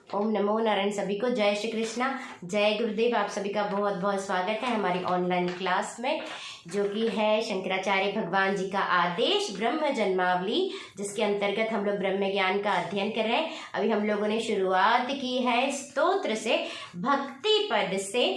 ओम नमो नारायण। सभी को जय श्री कृष्णा, जय गुरुदेव। आप सभी का बहुत बहुत स्वागत है हमारी ऑनलाइन क्लास में, जो कि है शंकराचार्य भगवान जी का आदेश ब्रह्म जन्मावली, जिसके अंतर्गत हम लोग ब्रह्म ज्ञान का अध्ययन कर रहे हैं। अभी हम लोगों ने शुरुआत की है स्तोत्र से, भक्ति पद से,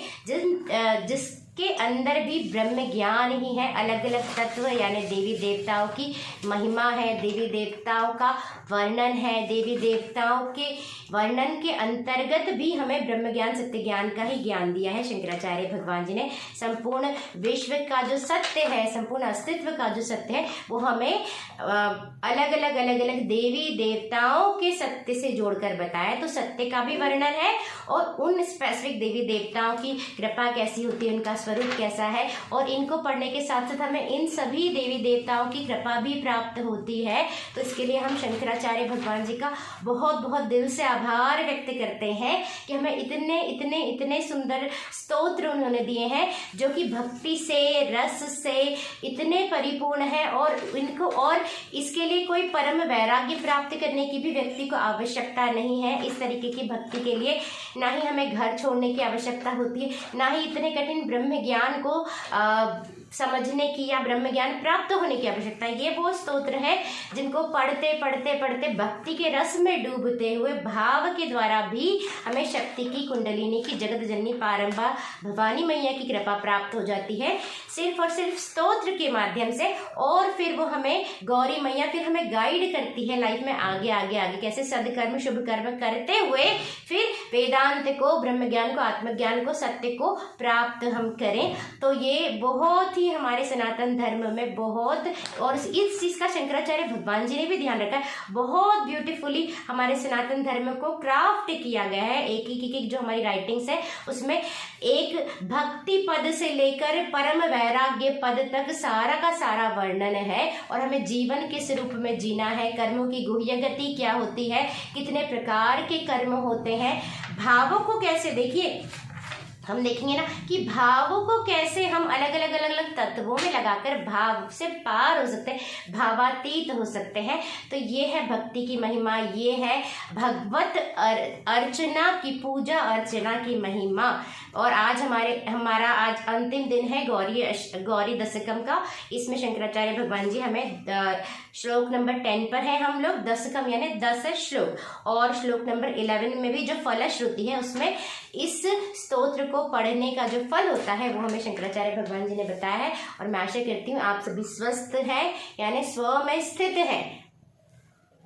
जिसके अंदर भी ब्रह्म ज्ञान ही है। अलग अलग तत्व यानी देवी देवताओं की महिमा है, देवी देवताओं का वर्णन है, देवी देवताओं के वर्णन के अंतर्गत भी हमें ब्रह्म ज्ञान सत्य ज्ञान का ही ज्ञान दिया है शंकराचार्य भगवान जी ने। संपूर्ण विश्व का जो सत्य है, संपूर्ण अस्तित्व का जो सत्य है, वो हमें अलग अलग देवी देवताओं के सत्य से जोड़कर बताया। तो सत्य का भी वर्णन है और उन स्पेसिफिक देवी देवताओं की कृपा कैसी होती है, उनका स्वरूप कैसा है, और इनको पढ़ने के साथ साथ हमें इन सभी देवी देवताओं की कृपा भी प्राप्त होती है। तो इसके लिए हम शंकराचार्य भगवान जी का बहुत बहुत दिल से आभार व्यक्त करते हैं कि हमें इतने इतने इतने सुंदर स्तोत्र उन्होंने दिए हैं, जो कि भक्ति से, रस से इतने परिपूर्ण है। और इनको, और इसके लिए कोई परम वैराग्य प्राप्त करने की भी व्यक्ति को आवश्यकता नहीं है। इस तरीके की भक्ति के लिए ना ही हमें घर छोड़ने की आवश्यकता होती है, ना ही इतने कठिन ब्रह्म ज्ञान को समझने की या ब्रह्म ज्ञान प्राप्त होने की आवश्यकता है। ये वो स्तोत्र है जिनको पढ़ते पढ़ते पढ़ते भक्ति के रस में डूबते हुए भाव के द्वारा भी हमें शक्ति की, कुंडलिनी की, जगत जननी पारंबा भवानी मैया की कृपा प्राप्त हो जाती है, सिर्फ और सिर्फ स्तोत्र के माध्यम से। और फिर वो हमें गौरी मैया फिर हमें गाइड करती है लाइफ में आगे आगे आगे, कैसे सदकर्म शुभ कर्म करते हुए फिर वेदांत को, ब्रह्म ज्ञान को, आत्मज्ञान को, सत्य को प्राप्त हम करें। तो ये बहुत ही हमारे सनातन धर्म में बहुत, और इस चीज का शंकराचार्य भगवान जी ने भी ध्यान रखा है। बहुत ब्यूटीफुली हमारे सनातन धर्म को क्राफ्ट किया गया है। एक जो हमारी राइटिंग्स है उसमें एक भक्ति पद से लेकर परम वैराग्य पद तक सारा का सारा वर्णन है, और हमें जीवन किस रूप में जीना है, कर्मों की गुह्य गति क्या होती है, कितने प्रकार के कर्म होते हैं, भावों को कैसे, देखिए हम देखेंगे ना कि भावों को कैसे हम अलग अलग तत्वों में लगाकर भाव से पार हो सकते हैं, भावातीत हो सकते हैं। तो ये है भक्ति की महिमा, ये है भगवत अर्चना की, पूजा अर्चना की महिमा। और आज हमारा आज अंतिम दिन है गौरी दशकम का। इसमें शंकराचार्य भगवान जी हमें श्लोक नंबर 10 पर है हम लोग, दशकम यानी 10 श्लोक, और श्लोक नंबर 11 में भी जो फलश्रुति है उसमें इस स्तोत्र को पढ़ने का जो फल होता है वो हमें शंकराचार्य भगवान जी ने बताया है। और मैं आशा करती हूँ आप सभी स्वस्थ हैं, यानी स्व में स्थित हैं,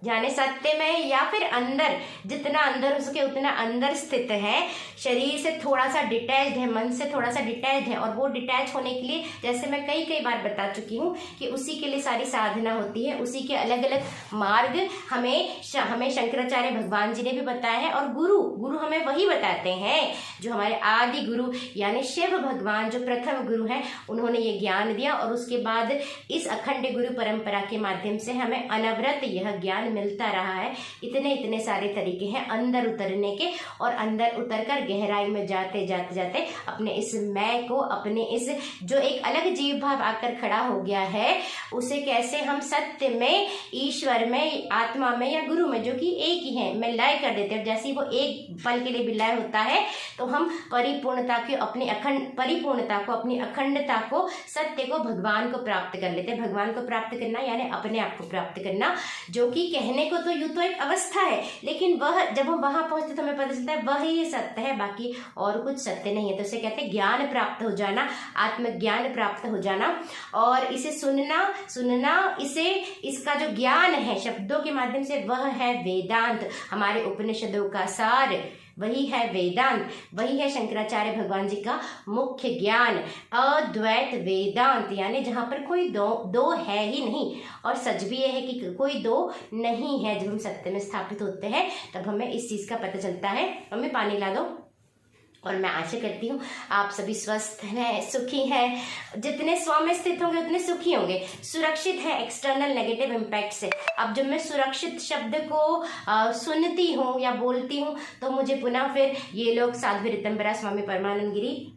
यानी सत्य में, या फिर अंदर, जितना अंदर हो सके उतना अंदर स्थित है, शरीर से थोड़ा सा डिटैच्ड है, मन से थोड़ा सा डिटैच्ड है। और वो डिटैच होने के लिए, जैसे मैं कई बार बता चुकी हूँ, कि उसी के लिए सारी साधना होती है, उसी के अलग अलग मार्ग हमें शंकराचार्य भगवान जी ने भी बताया है। और गुरु हमें वही बताते हैं जो हमारे आदि गुरु यानी शिव भगवान, जो प्रथम गुरु हैं, उन्होंने ये ज्ञान दिया। और उसके बाद इस अखंड गुरु परंपरा के माध्यम से हमें अनवरत यह ज्ञान मिलता रहा है। इतने सारे तरीके हैं अंदर उतरने के, और अंदर उतरकर गहराई में जाते जाते अपने इस मैं को, अपने इस जो एक अलग जीव भाव आकर खड़ा हो गया है, उसे कैसे हम सत्य में, ईश्वर में, आत्मा में या गुरु में, जो कि एक ही है, में लय कर देते हैं। जैसे ही वो एक पल के लिए भी लय होता है तो हम परिपूर्णता की, अपनी परिपूर्णता को, अपनी अखंडता को, सत्य को, भगवान को प्राप्त कर लेते हैं। भगवान को प्राप्त करना यानी अपने आप को प्राप्त करना, जो कि कहने को तो यूं तो एक अवस्था है, लेकिन वह जब हम वहां पहुंचते तो हमें पता चलता है वह ही सत्य है, बाकी और कुछ सत्य नहीं है। तो इसे कहते हैं ज्ञान प्राप्त हो जाना, आत्मज्ञान प्राप्त हो जाना। और इसे सुनना इसे, इसका जो ज्ञान है शब्दों के माध्यम से, वह है वेदांत। हमारे उपनिषदों का सार वही है वेदांत, वही है शंकराचार्य भगवान जी का मुख्य ज्ञान, अद्वैत वेदांत, यानी जहाँ पर कोई दो है ही नहीं। और सच भी यह है कि कोई दो नहीं है। जब हम सत्य में स्थापित होते हैं तब हमें इस चीज का पता चलता है। मम्मी पानी ला दो। और मैं आशा करती हूँ आप सभी स्वस्थ हैं, सुखी हैं। जितने स्व में स्थित होंगे उतने सुखी होंगे, सुरक्षित है एक्सटर्नल नेगेटिव इम्पैक्ट से। अब जब मैं सुरक्षित शब्द को सुनती हूँ या बोलती हूँ तो मुझे पुनः फिर ये लोग साध्वी ऋतंबरा स्वामी परमानंद गिरी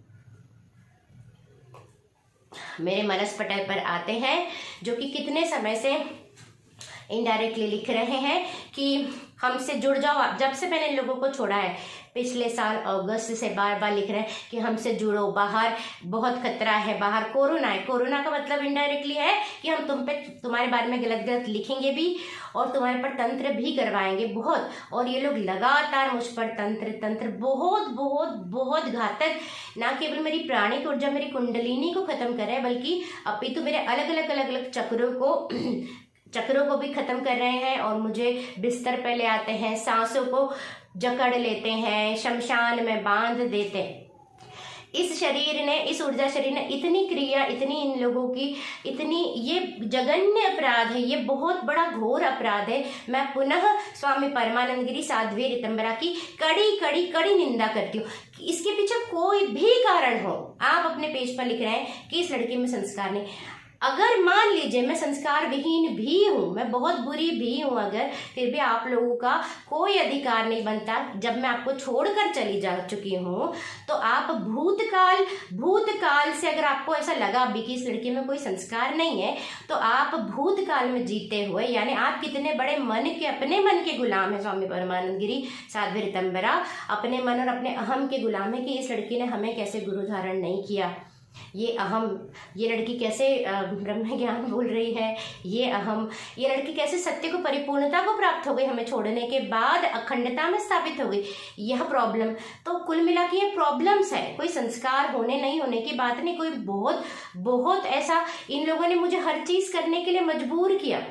मेरे मनस पटल पर आते हैं, जो कि कितने समय से इनडायरेक्टली लिख रहे हैं कि हमसे जुड़ जाओ आप। जब से मैंने इन लोगों को छोड़ा है, पिछले साल अगस्त से बार बार लिख रहे हैं कि हमसे जुड़ो, बाहर बहुत खतरा है, बाहर कोरोना है। कोरोना का मतलब इनडायरेक्टली है कि हम तुम्हारे बारे में गलत गलत लिखेंगे भी और तुम्हारे पर तंत्र भी करवाएंगे बहुत। और ये लोग लगातार मुझ पर तंत्र बहुत बहुत बहुत घातक, ना केवल मेरी प्राणिक ऊर्जा, मेरी कुंडलिनी को खत्म कर रहे हैं, बल्कि अपितु मेरे अलग अलग चक्रों को भी खत्म कर रहे हैं। और मुझे बिस्तर पे ले आते हैं, सांसों को जकड़ लेते हैं, शमशान में बांध देते हैं। इस ऊर्जा शरीर ने इतनी क्रिया, इतनी इन लोगों की, इतनी, ये जघन्य अपराध है, ये बहुत बड़ा घोर अपराध है। मैं पुनः स्वामी परमानंद गिरी साध्वी ऋतंबरा की कड़ी निंदा करती हूँ। इसके पीछे कोई भी कारण हो, आप अपने पेज पर लिख रहे हैं कि इस लड़की में संस्कार नहीं। अगर मान लीजिए मैं संस्कार विहीन भी हूँ, मैं बहुत बुरी भी हूँ, अगर फिर भी आप लोगों का कोई अधिकार नहीं बनता। जब मैं आपको छोड़कर चली जा चुकी हूँ तो आप भूतकाल से अगर आपको ऐसा लगा भी कि इस लड़की में कोई संस्कार नहीं है, तो आप भूतकाल में जीते हुए, यानी आप कितने बड़े अपने मन के गुलाम है। स्वामी परमानंद गिरी साध्वी ऋतंबरा अपने मन और अपने अहम के गुलाम है कि इस लड़की ने हमें कैसे गुरु धारण नहीं किया, ये लड़की कैसे ब्रह्म ज्ञान बोल रही है, ये लड़की कैसे सत्य को, परिपूर्णता को प्राप्त हो गई, हमें छोड़ने के बाद अखंडता में स्थापित हो गई। यह प्रॉब्लम, तो कुल मिला के ये प्रॉब्लम्स है, कोई संस्कार होने नहीं होने की बात नहीं। कोई बहुत ऐसा इन लोगों ने मुझे हर चीज करने के लिए मजबूर किया।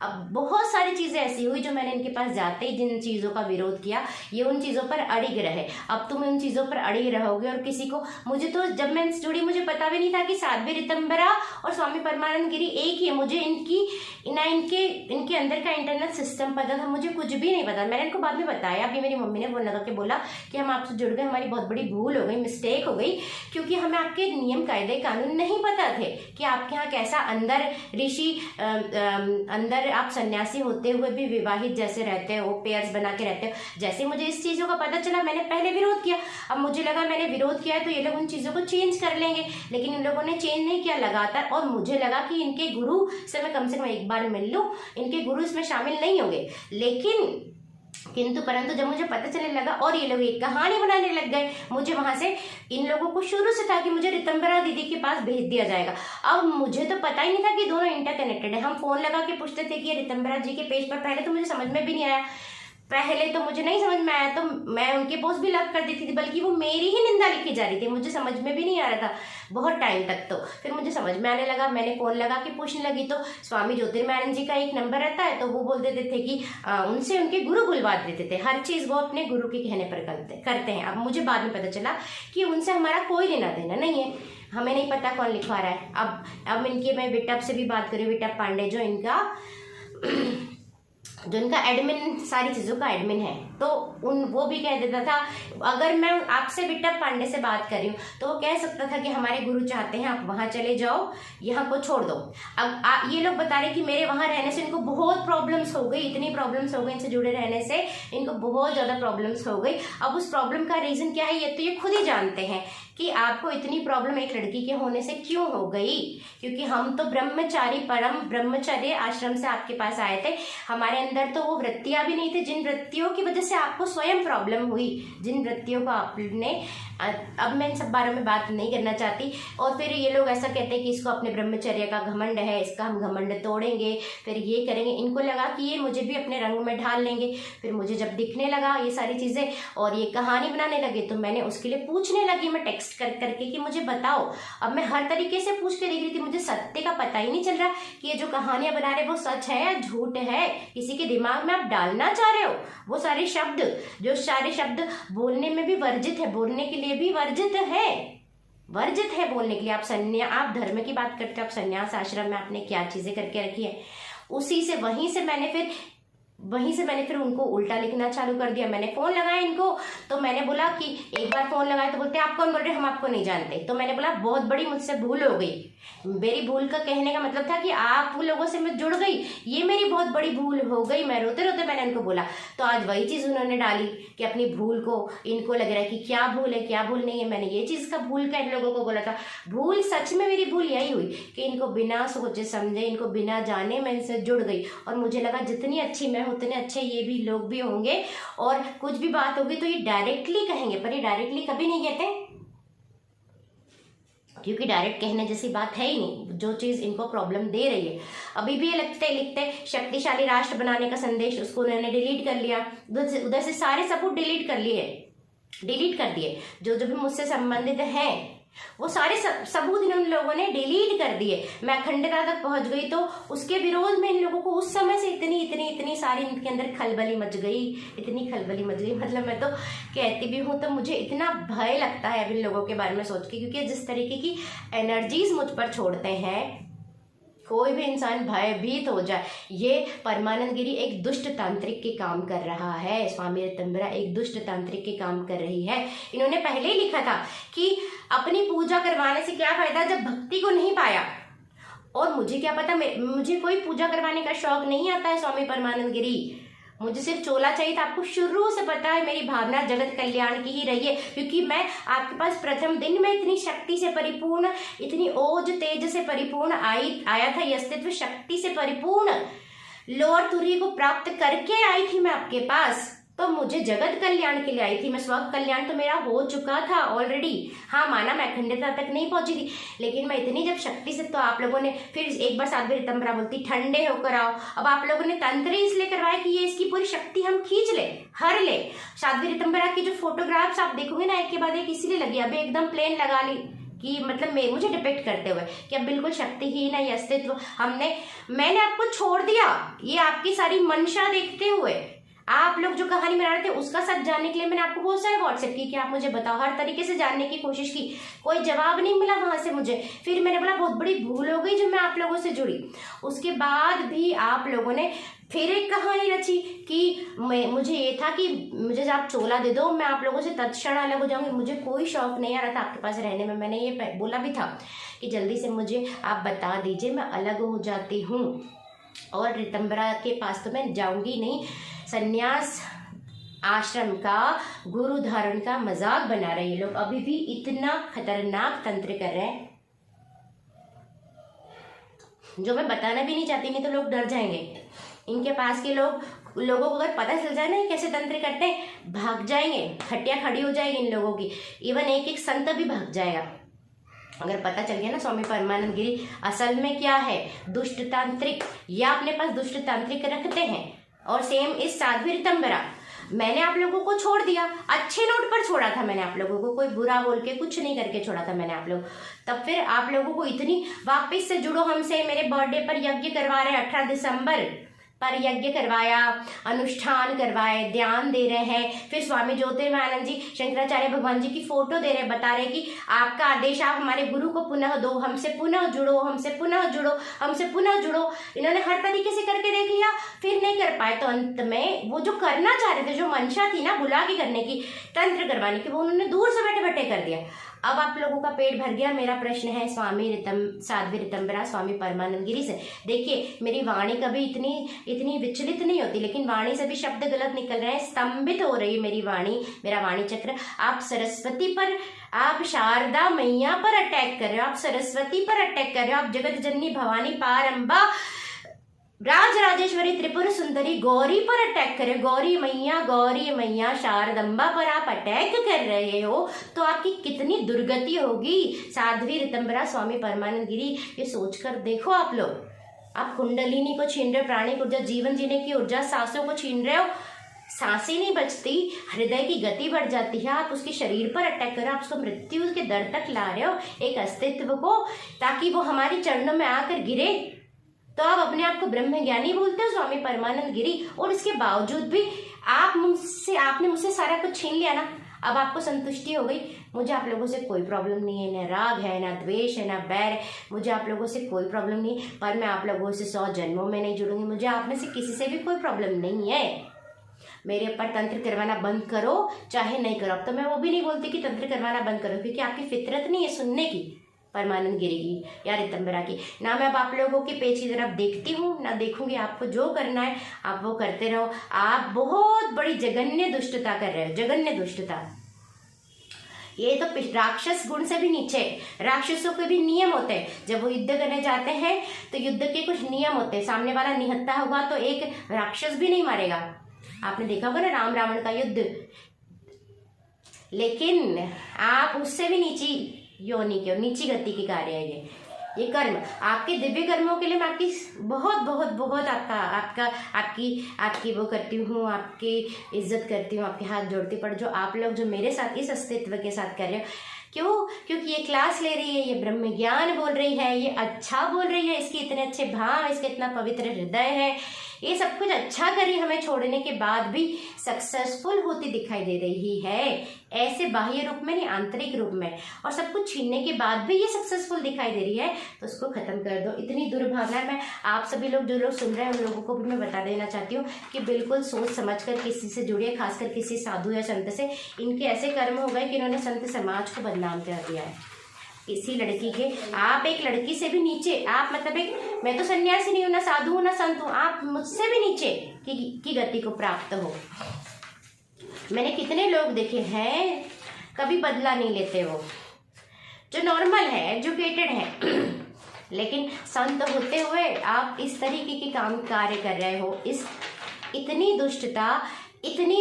अब बहुत सारी चीजें ऐसी हुई जो मैंने इनके पास जाते ही जिन चीजों का विरोध किया, ये उन चीजों पर अड़िग रहे। अब तुम उन चीजों पर अड़िग रहोगे। और किसी को, मुझे तो जब मैं इनसे जुड़ी मुझे पता भी नहीं था कि साध्वी ऋतंबरा और स्वामी परमानंद गिरी एक ही है। मुझे इनके अंदर का इंटरनल सिस्टम पता था, मुझे कुछ भी नहीं पता। मैंने इनको बाद में बताया, अभी मेरी मम्मी ने फोन लगा के बोला कि हम आपसे जुड़ गए, हमारी बहुत बड़ी भूल हो गई, मिस्टेक हो गई, क्योंकि हमें आपके नियम कायदे कानून नहीं पता थे कि आपके यहाँ कैसा अंदर ऋषि, अंदर आप सन्यासी होते हुए भी विवाहित जैसे रहते हो, पेयर्स बना के रहते हो। जैसे मुझे इस चीजों का पता चला, मैंने पहले विरोध किया। अब मुझे लगा मैंने विरोध किया है तो ये लोग उन चीजों को चेंज कर लेंगे, लेकिन इन लोगों ने चेंज नहीं किया लगातार। और मुझे लगा कि इनके गुरु से मैं कम से कम एक बार मिल लूं, इनके गुरु इसमें शामिल नहीं होंगे। लेकिन किंतु परंतु जब मुझे पता चलने लगा और ये लोग एक कहानी बनाने लग गए, मुझे वहां से, इन लोगों को शुरू से था कि मुझे ऋतंबरा दीदी के पास भेज दिया जाएगा। अब मुझे तो पता ही नहीं था कि दोनों इंटरकनेक्टेड है। हम फोन लगा के पूछते थे कि ये ऋतंबरा जी के पेज पर, पहले तो मुझे समझ में भी नहीं आया, पहले तो मुझे नहीं समझ में आया, तो मैं उनके पोस्ट भी लव कर देती थी, बल्कि वो मेरी ही निंदा लिखी जा रही थी, मुझे समझ में भी नहीं आ रहा था बहुत टाइम तक। तो फिर मुझे समझ में आने लगा, मैंने फोन लगा के पूछने लगी, तो स्वामी ज्योतिर्मयानंद जी का एक नंबर रहता है, तो वो बोल देते थे कि उनसे उनके गुरु बुलवा देते थे, हर चीज वो अपने गुरु के कहने पर करते हैं। अब मुझे बाद में पता चला कि उनसे हमारा कोई लेना देना नहीं है, हमें नहीं पता कौन लिखवा रहा है। अब इनके, मैं विटप से भी बात करी, विटप पांडे जो इनका एडमिन, सारी चीज़ों का एडमिन है, तो वो भी कह देता था, अगर मैं आपसे विटप पांडे से बात कर रही हूँ तो वो कह सकता था कि हमारे गुरु चाहते हैं आप वहाँ चले जाओ, यहाँ को छोड़ दो। अब ये लोग बता रहे कि मेरे वहाँ रहने से इनको बहुत प्रॉब्लम्स हो गई, इतनी प्रॉब्लम्स हो गई इनसे जुड़े रहने से, इनको बहुत ज़्यादा प्रॉब्लम्स हो गई। अब उस प्रॉब्लम का रीज़न क्या है ये तो ये खुद ही जानते हैं कि आपको इतनी प्रॉब्लम एक लड़की के होने से क्यों हो गई, क्योंकि हम तो ब्रह्मचारी, परम ब्रह्मचर्य आश्रम से आपके पास आए थे। हमारे अंदर तो वो वृत्तियां भी नहीं थी जिन वृत्तियों की वजह से आपको स्वयं प्रॉब्लम हुई, जिन वृत्तियों को आपने, अब मैं इन सब बारे में बात नहीं करना चाहती। और फिर ये लोग ऐसा कहते हैं कि इसको अपने ब्रह्मचर्य का घमंड है, इसका हम घमंड तोड़ेंगे, फिर ये करेंगे। इनको लगा कि ये मुझे भी अपने रंग में ढाल लेंगे। फिर मुझे जब दिखने लगा ये सारी चीज़ें और ये कहानी बनाने लगे, तो मैंने उसके लिए पूछने लगी, मैं टेक्स्ट कर करके कि मुझे बताओ। अब मैं हर तरीके से पूछ के देख रही थी, मुझे सत्य का पता ही नहीं चल रहा कि ये जो कहानियां बना रहे वो सच है या झूठ है, किसी के दिमाग में आप डालना चाह रहे हो। वो सारे शब्द, जो सारे शब्द बोलने में भी वर्जित है, बोलने के लिए भी वर्जित है बोलने के लिए। आप धर्म की बात करते हो, आप संन्यास आश्रम में आपने क्या चीजें करके रखी है, वहीं से मैंने फिर उनको उल्टा लिखना चालू कर दिया। मैंने फोन लगाया इनको, तो मैंने बोला कि एक बार फोन लगाया तो बोलते आप कौन बोल रहे, हम आपको नहीं जानते। तो मैंने बोला बहुत बड़ी मुझसे भूल हो गई। मेरी भूल का कहने का मतलब था कि आप लोगों से मैं जुड़ गई, ये मेरी बहुत बड़ी भूल हो गई। मैं रोते रोते मैंने इनको बोला, तो आज वही चीज उन्होंने डाली कि अपनी भूल को, इनको लग रहा है कि क्या भूल है क्या भूल नहीं है। मैंने ये चीज का भूल का इन लोगों को बोला था। भूल, सच में मेरी भूल यही हुई कि इनको बिना सोचे समझे, इनको बिना जाने मैं इनसे जुड़ गई। और मुझे लगा जितनी अच्छी मैं हूँ उतने अच्छे ये भी लोग भी होंगे, और कुछ भी बात होगी तो ये डायरेक्टली कहेंगे, पर ये डायरेक्टली कभी नहीं कहते, क्योंकि डायरेक्ट कहने जैसी बात है ही नहीं। जो चीज इनको प्रॉब्लम दे रही है, अभी भी ये लिखते शक्तिशाली राष्ट्र बनाने का संदेश, उसको उन्होंने डिलीट कर लिया, उधर से सारे सबूत डिलीट कर दिए, जो जो भी मुझसे संबंधित हैं वो सारे सबूत इन लोगों ने डिलीट कर दिए। मैं अखंडता तक पहुंच गई तो उसके विरोध में इन लोगों को उस समय से इतनी सारी इनके अंदर खलबली मच गई, मतलब मैं तो कहती भी हूँ तो मुझे इतना भय लगता है अब इन लोगों के बारे में सोच के, क्योंकि जिस तरीके की एनर्जीज मुझ पर छोड़ते हैं, कोई भी इंसान भयभीत हो जाए। ये परमानंद गिरी एक दुष्ट तांत्रिक के काम कर रहा है, स्वामी ऋतंभरा एक दुष्ट तांत्रिक के काम कर रही है। इन्होंने पहले ही लिखा था कि अपनी पूजा करवाने से क्या फायदा जब भक्ति को नहीं पाया। और मुझे क्या पता, मुझे कोई पूजा करवाने का शौक नहीं आता है स्वामी परमानंद गिरी, मुझे सिर्फ चोला चाहिए था। आपको शुरू से पता है मेरी भावना जगत कल्याण की ही रही है, क्योंकि मैं आपके पास प्रथम दिन में इतनी शक्ति से परिपूर्ण, इतनी ओज तेज से परिपूर्ण आया था, ये अस्तित्व शक्ति से परिपूर्ण लोअर तुरी को प्राप्त करके आई थी मैं आपके पास। तो मुझे जगत कल्याण के लिए आई थी मैं, स्व कल्याण तो मेरा हो चुका था ऑलरेडी। हाँ माना मैं अखंडता तक नहीं पहुंची थी, लेकिन मैं इतनी जब शक्ति से, तो आप लोगों ने फिर एक बार साध्वी ऋतंभरा बोलती ठंडे होकर आओ। अब आप लोगों ने तंत्र इसलिए करवाया कि ये इसकी पूरी शक्ति हम खींच ले, हर ले। साध्वी ऋतंभरा की जो फोटोग्राफ्स आप देखोगे ना, एक के बाद एक इसीलिए लगी, अभी एकदम प्लेन लगा ली कि मतलब मुझे डिपेक्ट करते हुए कि अब बिल्कुल शक्तिहीन है ये अस्तित्व। मैंने आपको छोड़ दिया, ये आपकी सारी मंशा देखते हुए आप लोग जो कहानी बना रहे थे उसका सच जानने के लिए मैंने आपको बहुत सारे व्हाट्सएप की कि आप मुझे बताओ, हर तरीके से जानने की कोशिश की, कोई जवाब नहीं मिला वहां से मुझे। फिर मैंने बोला बहुत बड़ी भूल हो गई जो मैं आप लोगों से जुड़ी। उसके बाद भी आप लोगों ने फिर एक कहानी रची कि मुझे ये था कि मुझे जब आप चोला दे दो मैं आप लोगों से तत्क्षण अलग हो जाऊंगी। मुझे कोई शौक नहीं आ रहा था आपके पास रहने में, मैंने ये बोला भी था कि जल्दी से मुझे आप बता दीजिए, मैं अलग हो जाती हूँ। और ऋतंभरा के पास तो मैं जाऊंगी नहीं, संन्यास आश्रम का गुरु धारण का मजाक बना रहे ये लोग। अभी भी इतना खतरनाक तंत्र कर रहे हैं जो मैं बताना भी नहीं चाहती, नहीं तो लोग डर जाएंगे। इनके पास के लोगों को अगर पता चल जाए ना कैसे तंत्र करते हैं, भाग जाएंगे, खटिया खड़ी हो जाएगी इन लोगों की। इवन एक संत भी भाग जाएगा अगर पता चल गया ना स्वामी परमानंद गिरी असल में क्या है, दुष्ट तांत्रिक, या अपने पास दुष्ट तांत्रिक रखते हैं। और सेम इस साध्वी ऋतंभरा, मैंने आप लोगों को छोड़ दिया, अच्छे नोट पर छोड़ा था मैंने आप लोगों को, कोई बुरा बोल के कुछ नहीं करके छोड़ा था मैंने आप लोग। तब फिर आप लोगों को इतनी वापस से जुड़ो हमसे, मेरे बर्थडे पर यज्ञ करवा रहे 18 दिसंबर पर यज्ञ करवाया, अनुष्ठान करवाए, ध्यान दे रहे हैं। फिर स्वामी ज्योतिर्मयानंद जी शंकराचार्य भगवान जी की फोटो दे रहे, बता रहे कि आपका आदेश आप हमारे गुरु को पुनः दो, हमसे पुनः जुड़ो, हमसे पुनः जुड़ो, हमसे पुनः जुड़ो। इन्होंने हर तरीके से करके देख लिया, फिर नहीं कर पाए। तो अंत में वो जो करना चाह रहे थे, जो मंशा थी ना बुला के करने की, तंत्र करवाने की, वो उन्होंने दूर से बैठे बैठे कर दिया। अब आप लोगों का पेट भर गया। मेरा प्रश्न है साध्वी ऋतंभरा स्वामी परमानंद गिरी से, देखिए मेरी वाणी कभी इतनी विचलित नहीं होती, लेकिन वाणी से भी शब्द गलत निकल रहे हैं, स्तंभित हो रही है मेरी वाणी, मेरा वाणी चक्र। आप सरस्वती पर, आप शारदा मैया पर अटैक कर रहे हो, आप सरस्वती पर अटैक कर रहे हो, आप जगत जननी भवानी पारंबा राज राजेश्वरी त्रिपुर सुंदरी गौरी पर अटैक करे, गौरी मैया शारदम्बा पर आप अटैक कर रहे हो, तो आपकी कितनी दुर्गति होगी। साध्वी ऋतंभरा स्वामी परमानंद गिरी, ये सोचकर देखो आप लोग, आप कुंडलिनी को छीन रहे हो, प्राणिक ऊर्जा, जीवन जीने की ऊर्जा, सांसों को छीन रहे हो, सांसें नहीं बचती, हृदय की गति बढ़ जाती है, आप उसके शरीर पर अटैक कर रहे हो, आप उसको मृत्यु के दर तक ला रहे हो, एक अस्तित्व को, ताकि वो हमारे चरणों में आकर गिरे। तो आप अपने आप को ब्रह्म ज्ञानी बोलते हो स्वामी परमानंद गिरी, और इसके बावजूद भी आपने मुझसे सारा कुछ छीन लिया ना। अब आपको संतुष्टि हो गई, मुझे आप लोगों से कोई प्रॉब्लम नहीं है, ना राग है, ना द्वेष है, ना बैर है, मुझे आप लोगों से कोई प्रॉब्लम नहीं है। पर मैं आप लोगों से 100 जन्मों में नहीं जुड़ूंगी, मुझे आप में से किसी से भी कोई प्रॉब्लम नहीं है। मेरे ऊपर तंत्र करवाना बंद करो चाहे नहीं करो। अब तो मैं वो भी नहीं बोलती कि तंत्र करवाना बंद करो, क्योंकि आपकी फितरत नहीं है सुनने की परमानंद गिरी की या ऋतंभरा की। ना मैं अब आप लोगों के पेज की तरफ देखती हूँ ना देखूंगी। आपको जो करना है आप वो करते रहो। आप बहुत बड़ी जघन्य दुष्टता कर रहे हो, जघन्य दुष्टता। ये तो राक्षस गुण से भी नीचे। राक्षसों के भी नियम होते हैं, जब वो युद्ध करने जाते हैं तो युद्ध के कुछ नियम होते हैं। सामने वाला निहत्था हुआ तो एक राक्षस भी नहीं मारेगा। आपने देखा होगा ना राम रावण का युद्ध। लेकिन आप उससे भी नीची योनि के, नीची गति के कार्य है ये कर्म। आपके दिव्य कर्मों के लिए मैं आपकी बहुत बहुत बहुत आपकी वो करती हूँ, आपकी इज्जत करती हूँ, आपके हाथ जोड़ती। पर जो आप लोग जो मेरे साथ इस अस्तित्व के साथ कर रहे हो, क्यों? क्योंकि ये क्लास ले रही है, ये ब्रह्म ज्ञान बोल रही है, ये अच्छा बोल रही है, इसके इतने अच्छे भाव, इसका इतना पवित्र हृदय है, ये सब कुछ अच्छा करी, हमें छोड़ने के बाद भी सक्सेसफुल होती दिखाई दे रही है। ऐसे बाह्य रूप में नहीं, आंतरिक रूप में। और सब कुछ छीनने के बाद भी ये सक्सेसफुल दिखाई दे रही है, तो उसको खत्म कर दो। इतनी दुर्भावना मैं आप सभी लोग जो लोग सुन रहे हैं उन लोगों को भी मैं बता देना चाहती हूँ कि बिल्कुल सोच समझ कर किसी से जुड़िए, खासकर किसी साधु या संत से। इनके ऐसे कर्म हो गए कि इन्होंने संत समाज को बदनाम कर दिया है। किसी लड़की के, आप एक लड़की से भी नीचे, आप मतलब एक, मैं तो सन्यासी नहीं हूं, ना साधु हूं, ना संत हूं, आप मुझसे भी नीचे की गति को प्राप्त हो। मैंने कितने लोग देखे हैं, कभी बदला नहीं लेते, वो जो नॉर्मल है, एजुकेटेड है, लेकिन संत होते हुए आप इस तरीके के काम कार्य कर रहे हो। इस इतनी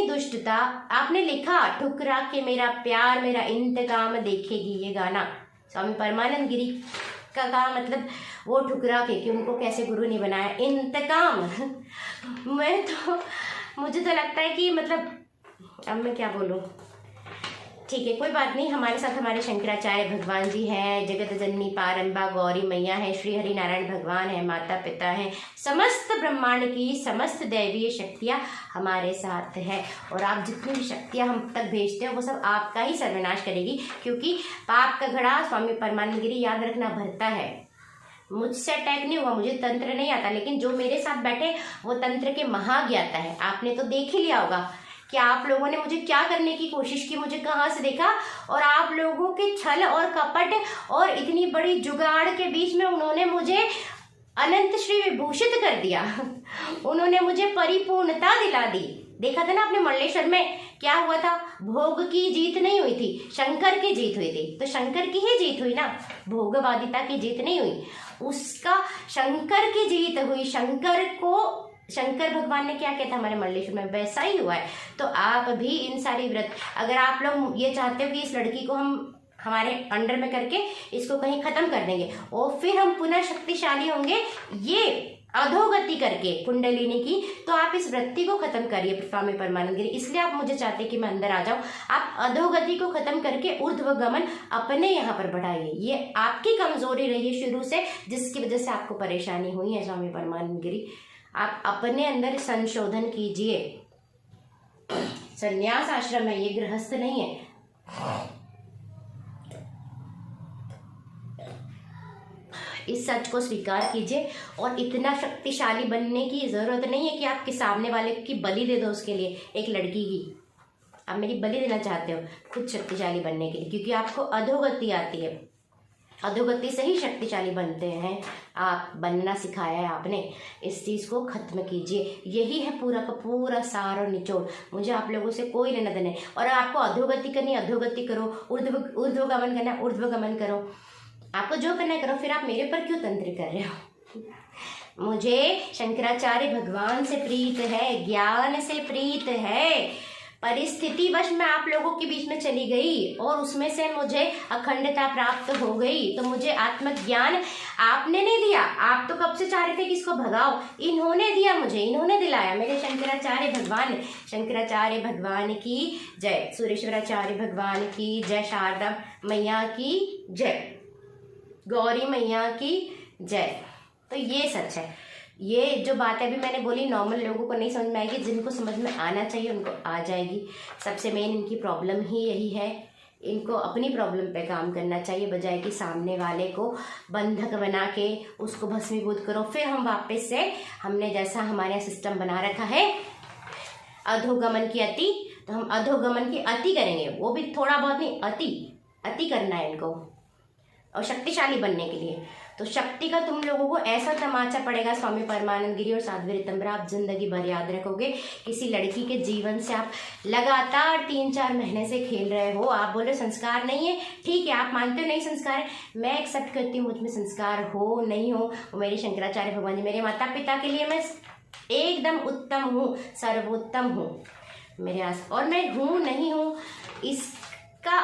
दुष्टता। आपने लिखा, ठुकरा के मेरा प्यार मेरा इंतकाम देखेगी, ये गाना स्वामी परमानंद गिरी का मतलब वो ठुकरा के कि उनको कैसे गुरु ने बनाया, इंतकाम। मुझे तो लगता है कि मतलब अब मैं क्या बोलूँ। ठीक है, कोई बात नहीं। हमारे साथ हमारे शंकराचार्य भगवान जी हैं, जगत जननी पारंबा गौरी मैया है, श्री हरि नारायण भगवान है, माता पिता हैं, समस्त ब्रह्मांड की समस्त दैवीय शक्तियाँ हमारे साथ है। और आप जितनी भी शक्तियाँ हम तक भेजते हो वो सब आपका ही सर्वनाश करेगी, क्योंकि पाप का घड़ा स्वामी परमानंद गिरी याद रखना भरता है। मुझसे अटैक नहीं हुआ, मुझे तंत्र नहीं आता, लेकिन जो मेरे साथ बैठे वो तंत्र के महाज्ञाता है। आपने तो देख ही लिया होगा कि आप लोगों ने मुझे क्या करने की कोशिश की, मुझे कहाँ से देखा, और आप लोगों के छल और कपट और इतनी बड़ी जुगाड़ के बीच में उन्होंने मुझे अनंत श्री विभूषित कर दिया। उन्होंने मुझे परिपूर्णता दिला दी। देखा था ना आपने मंडलेश्वर में क्या हुआ था, भोग की जीत नहीं हुई थी, शंकर की जीत हुई थी। तो शंकर की ही जीत हुई ना, भोगवादिता की जीत नहीं हुई, उसका शंकर की जीत हुई। शंकर भगवान ने क्या किया था हमारे मंडलेश्वर में, वैसा ही हुआ है। तो आप भी इन सारी व्रत, अगर आप लोग ये चाहते हो कि इस लड़की को हम हमारे अंडर में करके इसको कहीं खत्म कर देंगे और फिर हम पुनः शक्तिशाली होंगे, ये अधोगति करके कुंडलिनी की, तो आप इस वृत्ति को खत्म करिए स्वामी परमानंद गिरी। इसलिए आप मुझे चाहते कि मैं अंदर आ जाऊं। आप अधोगति को खत्म करके ऊर्ध्व गमन अपने यहाँ पर बढ़ाइए। ये आपकी कमजोरी रही है शुरू से, जिसकी वजह से आपको परेशानी हुई है स्वामी परमानंद गिरी। आप अपने अंदर संशोधन कीजिए। संन्यास आश्रम है, ये गृहस्थ नहीं है। इस सच को स्वीकार कीजिए और इतना शक्तिशाली बनने की जरूरत नहीं है कि आपके सामने वाले की बलि दे दो उसके लिए, एक लड़की की आप मेरी बलि देना चाहते हो खुद शक्तिशाली बनने के लिए, क्योंकि आपको अधोगति आती है। अधोगति से ही शक्तिशाली बनते हैं। आप बनना सिखाया है आपने, इस चीज़ को खत्म कीजिए। यही है पूरा का पूरा सार और निचोड़। मुझे आप लोगों से कोई लेना देना नहीं। और आपको अधोगति करनी अधोगति करो, ऊर्ध्व गमन करना ऊर्ध्व गमन करो, आपको जो करना है करो। फिर आप मेरे पर क्यों तंत्र कर रहे हो? मुझे शंकराचार्य भगवान से प्रीत है, ज्ञान से प्रीत है। परिस्थितिवश मैं आप लोगों के बीच में चली गई और उसमें से मुझे अखंडता प्राप्त हो गई। तो मुझे आत्मज्ञान आपने नहीं दिया, आप तो कब से चाह रहे थे कि इसको भगाओ, इन्होंने दिया मुझे, इन्होंने दिलाया, मेरे शंकराचार्य भगवान। शंकराचार्य भगवान की जय, सुरेश्वराचार्य भगवान की जय, शारदा मैया की जय, गौरी मैया की जय। तो ये सच है। ये जो बातें अभी मैंने बोली नॉर्मल लोगों को नहीं समझ में आएगी, जिनको समझ में आना चाहिए उनको आ जाएगी। सबसे मेन इनकी प्रॉब्लम ही यही है, इनको अपनी प्रॉब्लम पे काम करना चाहिए, बजाय कि सामने वाले को बंधक बना के उसको भस्मीभूत करो। फिर हम वापस से हमने जैसा हमारे सिस्टम बना रखा है अधोगमन की अति, तो हम अधोगमन की अति करेंगे, वो भी थोड़ा बहुत नहीं, अति करना है इनको और शक्तिशाली बनने के लिए। तो शक्ति का तुम लोगों को ऐसा तमाचा पड़ेगा स्वामी परमानंद गिरी और साध्वी ऋतंभरा, आप जिंदगी भर याद रखोगे। किसी लड़की के जीवन से आप लगातार 3-4 महीने से खेल रहे हो, आप बोल रहे संस्कार नहीं है, ठीक है, आप मानते हो नहीं संस्कार है, मैं एक्सेप्ट करती हूँ, मुझ में संस्कार हो नहीं हो, वो मेरे शंकराचार्य भगवान जी मेरे माता पिता के लिए मैं एकदम उत्तम हूँ, सर्वोत्तम हूँ मेरे आस, और मैं हूँ नहीं हूँ इसका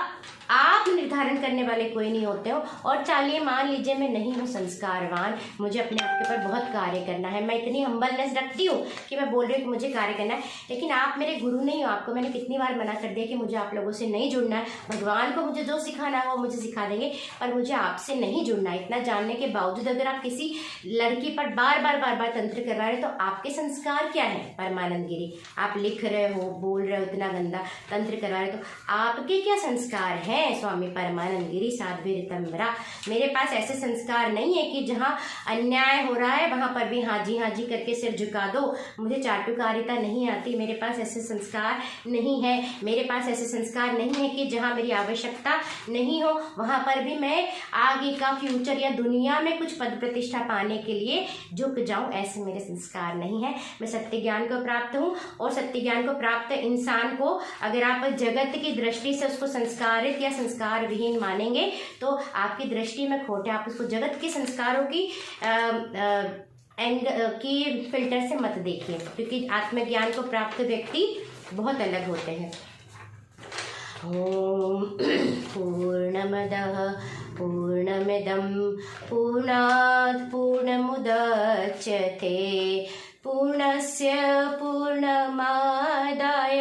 आप निर्धारण करने वाले कोई नहीं होते हो। और चलिए मान लीजिए मैं नहीं हूँ संस्कारवान, मुझे अपने आप के ऊपर बहुत कार्य करना है, मैं इतनी हम्बलनेस रखती हूँ कि मैं बोल रही हूँ कि मुझे कार्य करना है, लेकिन आप मेरे गुरु नहीं हो, आपको मैंने कितनी बार मना कर दिया कि मुझे आप लोगों से नहीं जुड़ना है, भगवान को मुझे जो सिखाना है वो मुझे सिखा देंगे, पर मुझे आपसे नहीं जुड़ना है। इतना जानने के बावजूद अगर आप किसी लड़की पर बार बार तंत्र करवा रहे तो आपके संस्कार क्या है परमानंद गिरी? आप लिख रहे हो, बोल रहे हो इतना गंदा, तंत्र करवा रहे, तो आपके क्या संस्कार है स्वामी परमानंद गिरी साध्वी ऋतंभरा? मेरे पास ऐसे संस्कार नहीं है कि जहाँ अन्याय हो रहा है वहां पर भी हाँ जी करके सिर झुका दो, मुझे चाटुकारिता नहीं आती, मेरे पास ऐसे संस्कार नहीं है। मेरे पास ऐसे संस्कार नहीं है कि जहाँ मेरी आवश्यकता नहीं हो वहां पर भी मैं आगे का फ्यूचर या दुनिया में कुछ पद प्रतिष्ठा पाने के लिए झुक जाऊं, ऐसे मेरे संस्कार नहीं है। मैं सत्य ज्ञान को प्राप्त हूँ, और सत्य ज्ञान को प्राप्त इंसान को अगर आप जगत की दृष्टि से उसको संस्कारित या संस्कार विहीन मानेंगे तो आपकी दृष्टि में खोटे, आप उसको जगत के संस्कारों की फिल्टर से मत देखिए, क्योंकि आत्मज्ञान को प्राप्त व्यक्ति बहुत अलग होते हैं। ओम पूर्णमदः पूर्णमिदं पूर्णात् पूर्णमुदच्यते पूर्णस्य पूर्णमादाय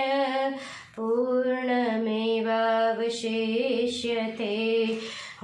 पूर्णमेवावशिष्यते।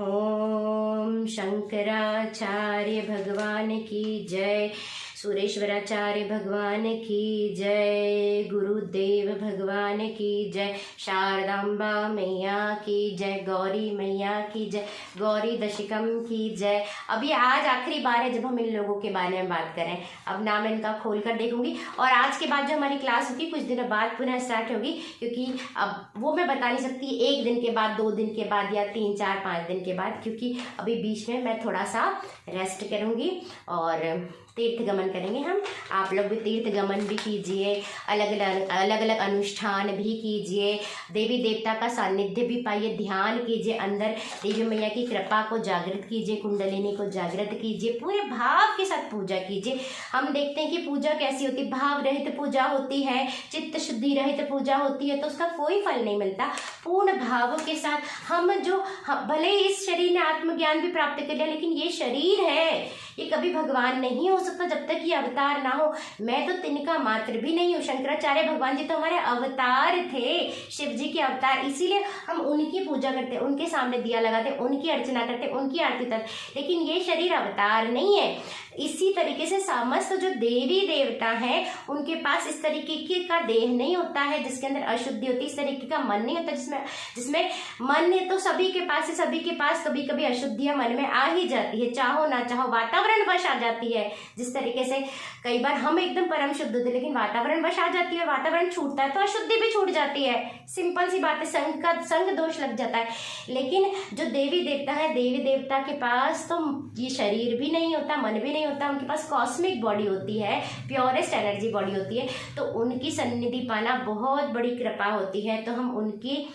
ओम शंकराचार्य भगवान की जय, सुरेश्वराचार्य भगवान की जय, गुरुदेव भगवान की जय, शारदांबा मैया की जय, गौरी मैया की जय, गौरी दशकम की जय। अभी आज आखिरी बार है जब हम इन लोगों के बारे में बात करें, अब नाम इनका खोल कर देखूंगी, और आज के बाद जो हमारी क्लास होगी कुछ दिनों बाद पुनः स्टार्ट होगी, क्योंकि अब वो मैं बता नहीं सकती 1 दिन के बाद, 2 दिन के बाद, या 3, 4, 5 दिन के बाद, क्योंकि अभी बीच में मैं थोड़ा सा रेस्ट करूंगी और तीर्थ गमन करेंगे हम। आप लोग भी तीर्थ गमन भी कीजिए, अलग अलग अनुष्ठान भी कीजिए, देवी देवता का सानिध्य भी पाइए, ध्यान कीजिए, अंदर देवी मैया की कृपा को जागृत कीजिए, कुंडलिनी को जागृत कीजिए, पूरे भाव के साथ पूजा कीजिए। हम देखते हैं कि पूजा कैसी होती है, भाव रहित पूजा होती है, चित्त शुद्धि रहित पूजा होती है, तो उसका कोई फल नहीं मिलता। पूर्ण भावों के साथ हम भले ही इस शरीर ने आत्मज्ञान भी प्राप्त कर लिया, लेकिन ये शरीर है, ये कभी भगवान नहीं हो सकता जब तक ये अवतार ना हो। मैं तो तिनका मात्र भी नहीं हूँ, शंकराचार्य भगवान जी तो हमारे अवतार थे, शिव जी के अवतार, इसीलिए हम उनकी पूजा करते, उनके सामने दिया लगाते, उनकी अर्चना करते, उनकी आरती करते, लेकिन ये शरीर अवतार नहीं है। इसी तरीके से समस्त जो देवी देवता हैं उनके पास इस तरीके का देह नहीं होता है जिसके अंदर अशुद्धि होती है, इस तरीके का मन नहीं होता जिसमें मन है, तो सभी के पास है, सभी के पास कभी कभी अशुद्धियां मन में आ ही जाती है, चाहो ना चाहो, वातावरण वश आ जाती है। जिस तरीके से कई बार हम एकदम परम शुद्ध होते लेकिन वातावरण वश आ जाती है, वातावरण छूटता है तो अशुद्धि भी छूट जाती है, सिंपल सी बात है, संग दोष लग जाता है। लेकिन जो देवी देवता है, देवी देवता के पास तो ये शरीर भी नहीं होता, मन भी नहीं होता, उनके पास कॉस्मिक बॉडी होती है, प्योरेस्ट एनर्जी बॉडी होती है, तो उनकी सन्निधि पाना बहुत बड़ी कृपा होती है। तो हम उनकी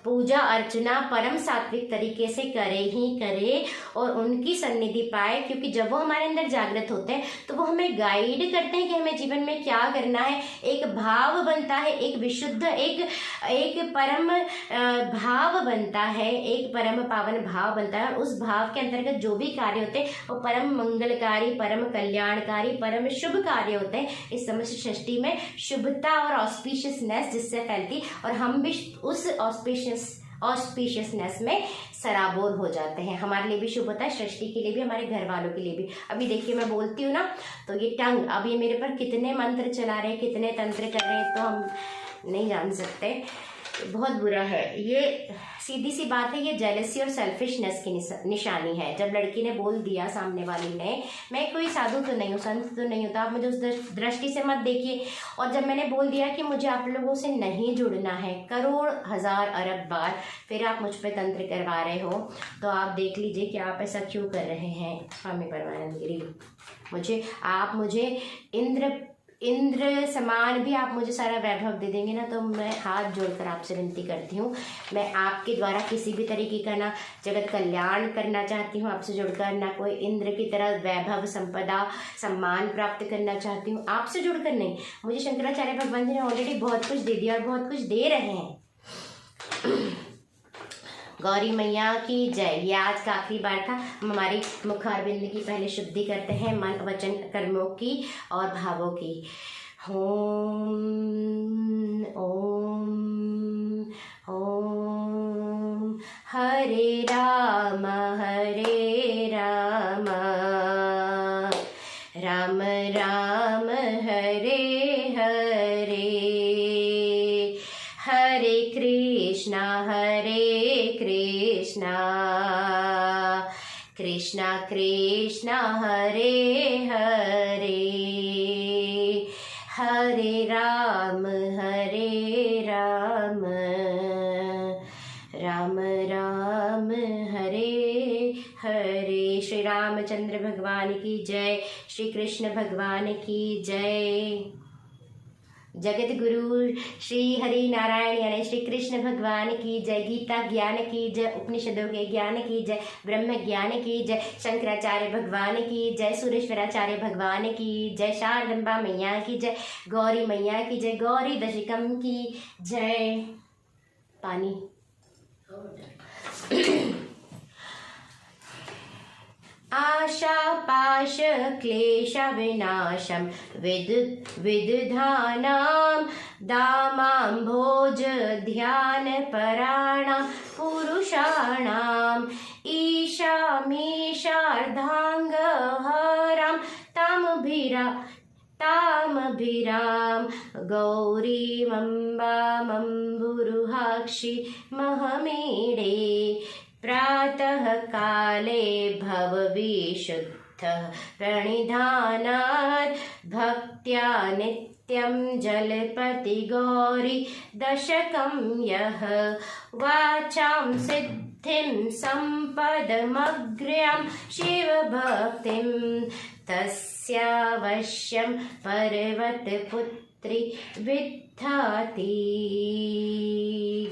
पूजा अर्चना परम सात्विक तरीके से करें और उनकी सन्निधि पाए, क्योंकि जब वो हमारे अंदर जागृत होते हैं तो वो हमें गाइड करते हैं कि हमें जीवन में क्या करना है। एक भाव बनता है, एक विशुद्ध एक परम भाव बनता है, एक परम पावन भाव बनता है, और उस भाव के अंतर्गत जो भी कार्य होते हैं वो परम मंगलकारी, परम कल्याणकारी, परम शुभ कार्य होते हैं। इस समस्त सृष्टि में शुभता और ऑस्पिशियसनेस जिससे फैलती, और हम भी उस ऑस्पिशियसनेस में सराबोर हो जाते हैं। हमारे लिए भी शुभ होता है, सृष्टि के लिए भी, हमारे घर वालों के लिए भी। अभी देखिए मैं बोलती हूँ ना, तो ये टंग, अब ये मेरे पर कितने मंत्र चला रहे हैं, कितने तंत्र कर रहे हैं, तो हम नहीं जान सकते। बहुत बुरा है। ये सीधी सी बात है, ये जेलसी और सेल्फिशनेस की निशानी है। जब लड़की ने बोल दिया सामने वाली ने, मैं कोई साधु तो नहीं हूँ, संत तो नहीं हूँ, तो आप मुझे उस दृष्टि से मत देखिए। और जब मैंने बोल दिया कि मुझे आप लोगों से नहीं जुड़ना है करोड़ हजार अरब बार, फिर आप मुझ पर तंत्र करवा रहे हो, तो आप देख लीजिए कि आप ऐसा क्यों कर रहे हैं। स्वामी परमानंद गिरी, आप मुझे इंद्र समान भी आप मुझे सारा वैभव दे देंगे ना, तो मैं हाथ जोड़कर आपसे विनती करती हूँ, मैं आपके द्वारा किसी भी तरीके का ना जगत कल्याण करना चाहती हूँ आपसे जुड़कर, ना कोई इंद्र की तरह वैभव संपदा सम्मान प्राप्त करना चाहती हूँ, आपसे जुड़कर नहीं। मुझे शंकराचार्य भगवान जी ने ऑलरेडी बहुत कुछ दे दिया और बहुत कुछ दे रहे हैं। गौरी मैया की जय। ये आज का आखिरी बार था। हम हमारी मुखारबिंद की पहले शुद्धि करते हैं, मन वचन कर्मों की और भावों की। ओम ओम ओम हरे राम राम राम हरे हरे, हरे कृष्णा कृष्णा कृष्णा हरे हरे, हरे राम राम राम हरे हरे। श्री रामचंद्र भगवान की जय, श्री कृष्ण भगवान की जय। जगत गुरु श्री हरि नारायण यानी श्री कृष्ण भगवान की जय। गीता ज्ञान की जय, उपनिषदों के ज्ञान की जय, ब्रह्म ज्ञान की जय, शंकराचार्य भगवान की जय, सुरेश्वराचार्य भगवान की जय, शारदम्बा मैया की जय, गौरी मैया की जय, गौरी दशकम की जय। पानी आशा पाश क्लेश विनाशम विदधानां दामाम्भोज ध्यान पराणां पुरुषाणाम् ईशामीशार्धांगहरां तामभिराम गौरीमम्बामम्बुरुहाक्षि महमीडे। प्रातः काले भवविशुद्धः प्रणिधानात् भक्त्या नित्यं जलपति गौरी दशकं यः। वाचां सिद्धिं सम्पदमग्र्यां शिवभक्तिं तस्यावश्यं पर्वतपुत्री विद्धाति।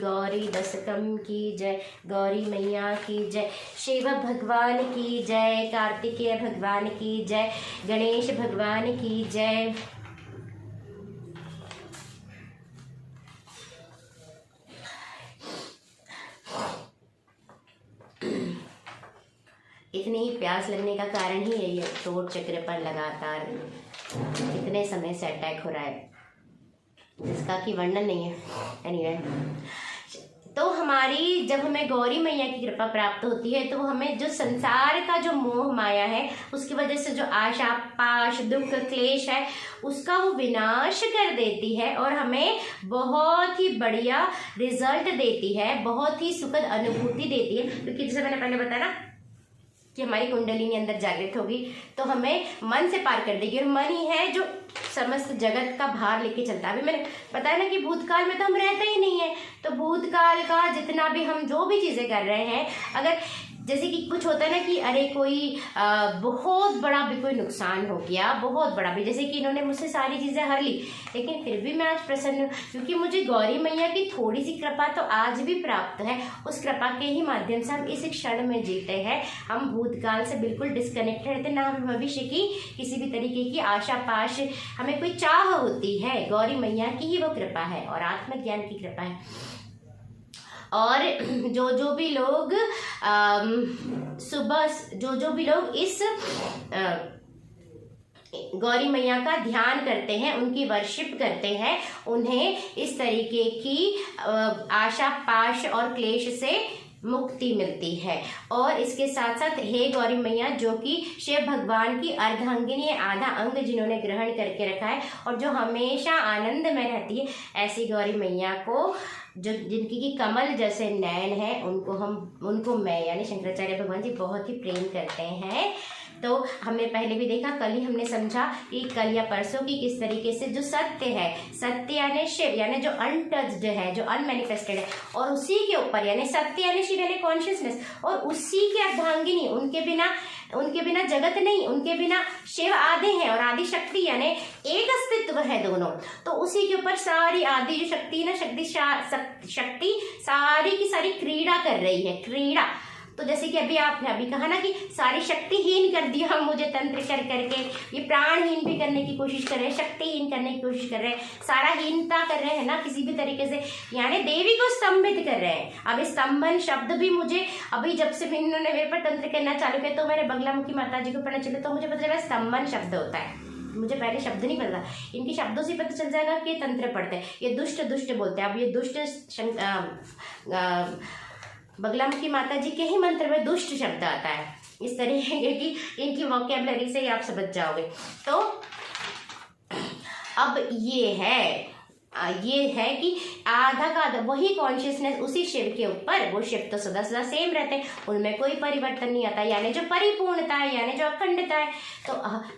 गौरी दशकम की जय, गौरी मैया की जय, शिव भगवान की जय, कार्तिकेय भगवान की जय, गणेश भगवान की जय। इतनी ही प्यास लगने का कारण ही यही है, थ्रोट चक्र पर लगातार कितने समय से अटैक हो रहा है, जिसका कि वर्णन नहीं है। एनीवे, तो हमारी जब हमें गौरी मैया की कृपा प्राप्त होती है, तो हमें जो संसार का जो मोह माया है, उसकी वजह से जो आशा पाश दुख क्लेश है, उसका वो विनाश कर देती है और हमें बहुत ही बढ़िया रिजल्ट देती है, बहुत ही सुखद अनुभूति देती है। क्योंकि जैसे मैंने पहले बताया ना कि हमारी कुंडलिनी अंदर जागृत होगी तो हमें मन से पार कर देगी, और मन ही है जो समस्त जगत का भार लेके चलता है। अभी मैंने बताया ना कि भूतकाल में तो हम रहते ही नहीं है, तो भूतकाल का जितना भी हम जो भी चीज़ें कर रहे हैं, अगर जैसे कि कुछ होता है ना कि अरे कोई बहुत बड़ा भी कोई नुकसान हो गया, बहुत बड़ा भी, जैसे कि इन्होंने मुझसे सारी चीज़ें हर ली, लेकिन फिर भी मैं आज प्रसन्न हूँ क्योंकि मुझे गौरी मैया की थोड़ी सी कृपा तो आज भी प्राप्त है। उस कृपा के ही माध्यम से हम इस क्षण में जीते हैं। हम भूतकाल से बिल्कुल डिस्कनेक्टेड रहते, ना हम भविष्य की किसी भी तरीके की आशा पाश हमें कोई चाह होती है। गौरी मैया की ही वो कृपा है और आत्मज्ञान की कृपा है। और जो भी लोग सुबह जो भी लोग इस गौरी मैया का ध्यान करते हैं, उनकी वर्शिप करते हैं, उन्हें इस तरीके की आशा पाश और क्लेश से मुक्ति मिलती है। और इसके साथ साथ हे गौरी मैया, जो कि शिव भगवान की अर्धांगिनी आधा अंग जिन्होंने ग्रहण करके रखा है और जो हमेशा आनंद में रहती है, ऐसी गौरी मैया को जो जिनकी की कमल जैसे नयन है, उनको मैं यानी शंकराचार्य भगवान जी बहुत ही प्रेम करते हैं। तो हमने पहले भी देखा, कल ही हमने समझा कि कल या परसों की किस तरीके से जो सत्य है, सत्य यानी शिव यानी जो अनटच्ड है, जो अनमैनिफेस्टेड है, और उसी के ऊपर यानी सत्य यानी शिव यानी कॉन्शियसनेस, और उसी के अर्धांगिनी, उनके बिना जगत नहीं, उनके बिना शिव आदि है और आदि शक्ति यानी एक अस्तित्व है दोनों। तो उसी के ऊपर सारी आदि जो शक्ति है ना, शक्ति सारी की सारी क्रीड़ा कर रही है, क्रीड़ा। तो जैसे कि आपने अभी कहा ना कि सारी शक्तिहीन कर दिया मुझे तंत्र कर करके, ये प्राणहीन भी करने की कोशिश कर रहे हैं, शक्तिहीन करने की कोशिश कर रहे हैं, सारा हीनता कर रहे हैं ना किसी भी तरीके से, यानी देवी को स्तंभित कर रहे हैं। अब स्तंभन शब्द भी मुझे अभी जब से इन्होंने मेरे पर तंत्र करना चालू किया, तो मैंने बगलामुखी माता जी को पढ़ना चले तो मुझे पता चला स्तंभन शब्द होता है। मुझे पहले शब्द नहीं पता, इनके शब्दों से पता चल जाएगा कि तंत्र पढ़ते हैं। ये दुष्ट बोलते हैं। अब ये दुष्ट बगलामुखी माता जी के ही मंत्र में दुष्ट शब्द आता है, इस तरीके की इनकी वोकैबुलरी से ही आप समझ जाओगे। तो अब ये है कि आधा का आधा वही कॉन्शियसनेस उसी शिव के ऊपर, वो शिव तो सदा सदा सेम रहते हैं, उनमें कोई परिवर्तन नहीं आता, यानी जो परिपूर्णता है यानी जो अखंडता है।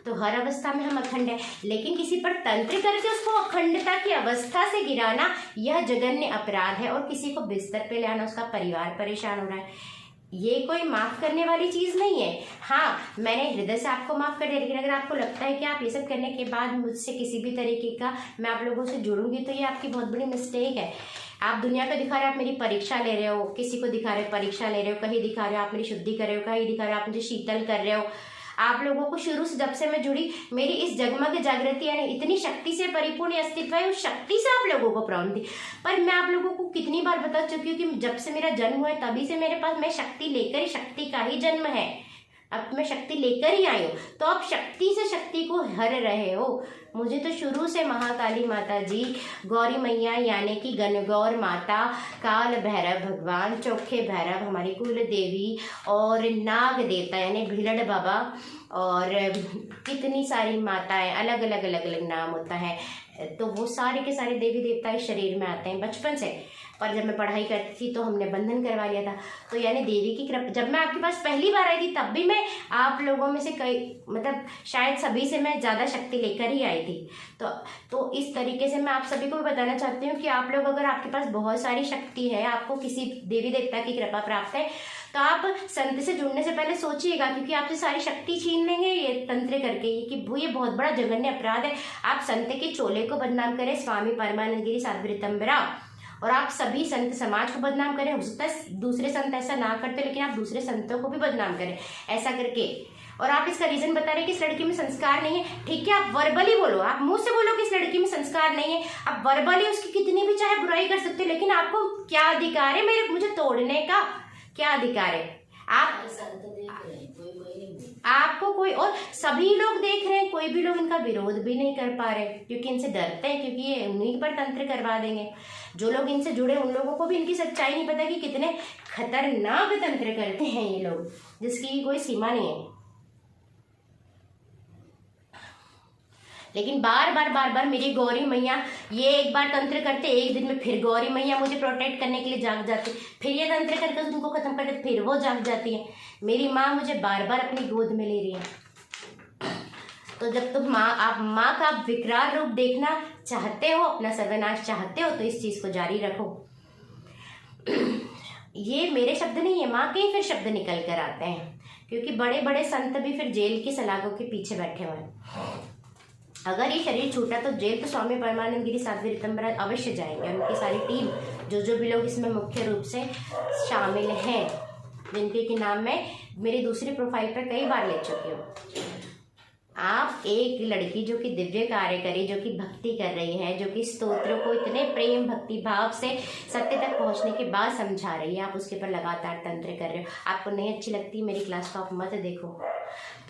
तो हर अवस्था में हम अखंड है, लेकिन किसी पर तंत्र करके उसको अखंडता की अवस्था से गिराना यह जघन्य अपराध है, और किसी को बिस्तर पे लाना, उसका परिवार परेशान हो रहा है, ये कोई माफ करने वाली चीज नहीं है। हाँ, मैंने हृदय से आपको माफ कर दिया, लेकिन अगर आपको लगता है कि आप ये सब करने के बाद मुझसे किसी भी तरीके का मैं आप लोगों से जुड़ूंगी, तो ये आपकी बहुत बड़ी मिस्टेक है। आप दुनिया को दिखा रहे हो, आप मेरी परीक्षा ले रहे हो, किसी को दिखा रहे हो परीक्षा ले रहे हो, कहीं दिखा रहे हो आप मेरी शुद्धि कर रहे हो, कहीं दिखा रहे हो आप मुझे शीतल कर रहे हो। आप लोगों को शुरू से जब से मैं जुड़ी, मेरी इस जगमग जागृति यानी इतनी शक्ति से परिपूर्ण अस्तित्व है, उस शक्ति से आप लोगों को प्रॉब्लम थी। पर मैं आप लोगों को कितनी बार बता चुकी हूँ कि जब से मेरा जन्म हुआ है तभी से मेरे पास, मैं शक्ति लेकर ही, शक्ति का ही जन्म है, अब मैं शक्ति लेकर ही आई हूँ। तो आप शक्ति से शक्ति को हर रहे हो। मुझे तो शुरू से महाकाली माता जी, गौरी मैया यानी कि गणगौर माता, काल भैरव भगवान, चौखे भैरव हमारी कुल देवी, और नाग देवता यानी भिलड़ बाबा, और कितनी सारी माताएं, अलग अलग नाम होता है। तो वो सारे के सारे देवी देवता इस शरीर में आते हैं बचपन से। पर जब मैं पढ़ाई करती थी तो हमने बंधन करवा लिया था। तो यानी देवी की कृपा, जब मैं आपके पास पहली बार आई थी तब भी मैं आप लोगों में से कई, मतलब शायद सभी से मैं ज़्यादा शक्ति लेकर ही आई थी। तो इस तरीके से मैं आप सभी को भी बताना चाहती हूँ कि आप लोग, अगर आपके पास बहुत सारी शक्ति है, आपको किसी देवी देवता की कृपा प्राप्त है, तो आप संत से जुड़ने से पहले सोचिएगा, क्योंकि आपसे सारी शक्ति छीन लेंगे ये तंत्र करके, ये बहुत बड़ा जघन्य अपराध है। आप संत के चोले को बदनाम करें, स्वामी परमानंद गिरी साध्वीतंबरा, और आप सभी संत समाज को बदनाम करें। हो सकता है दूसरे संत ऐसा ना करते, लेकिन आप दूसरे संतों को भी बदनाम करें ऐसा करके। और आप इसका रीजन बता रहे कि इस लड़की में संस्कार नहीं है। ठीक है, आप वर्बली बोलो, आप मुंह से बोलो कि इस लड़की में संस्कार नहीं है, आप वर्बली उसकी कितनी भी चाहे बुराई कर सकते हो, लेकिन आपको क्या अधिकार है मुझे तोड़ने का? क्या अधिकार है? आपको कोई, और सभी लोग देख रहे हैं, कोई भी लोग इनका विरोध भी नहीं कर पा रहे, क्योंकि इनसे डरते हैं, क्योंकि ये उन्हीं पर तंत्र करवा देंगे। जो लोग इनसे जुड़े उन लोगों को भी इनकी सच्चाई नहीं पता कि कितने खतरनाक तंत्र करते हैं ये लोग, जिसकी कोई सीमा नहीं है। लेकिन बार बार मेरी गौरी मैया, ये एक बार तंत्र करते, एक दिन में फिर गौरी मैया मुझे प्रोटेक्ट करने के लिए जाग जाती, फिर ये तंत्र करके उनको खत्म कर देते, फिर वो जाग जाती है। मेरी माँ मुझे बार अपनी गोद में ले रही है। तो जब तुम आप माँ का विकराल रूप देखना चाहते हो, अपना सर्वनाश चाहते हो, तो इस चीज को जारी रखो। ये मेरे शब्द नहीं है, माँ के ही फिर शब्द निकल कर आते हैं, क्योंकि बड़े बड़े संत भी फिर जेल की सलाखों के पीछे बैठे हुए हैं। अगर ये शरीर छूटा तो जेल तो स्वामी परमानंद गिरी साध्वीतंबरा अवश्य जाएंगे। उनकी सारी टीम, जो भी लोग इसमें मुख्य रूप से शामिल हैं, जिनके के नाम मैं मेरी दूसरी प्रोफाइल पर कई बार ले चुकी हूँ। आप एक लड़की जो कि दिव्य कार्य करी, जो कि भक्ति कर रही है, जो कि स्तोत्रों को इतने प्रेम भक्ति भाव से सत्य तक पहुंचने के बाद समझा रही है, आप उसके पर लगातार तंत्र कर रहे हो। आपको नहीं अच्छी लगती मेरी क्लास को, आप मत देखो।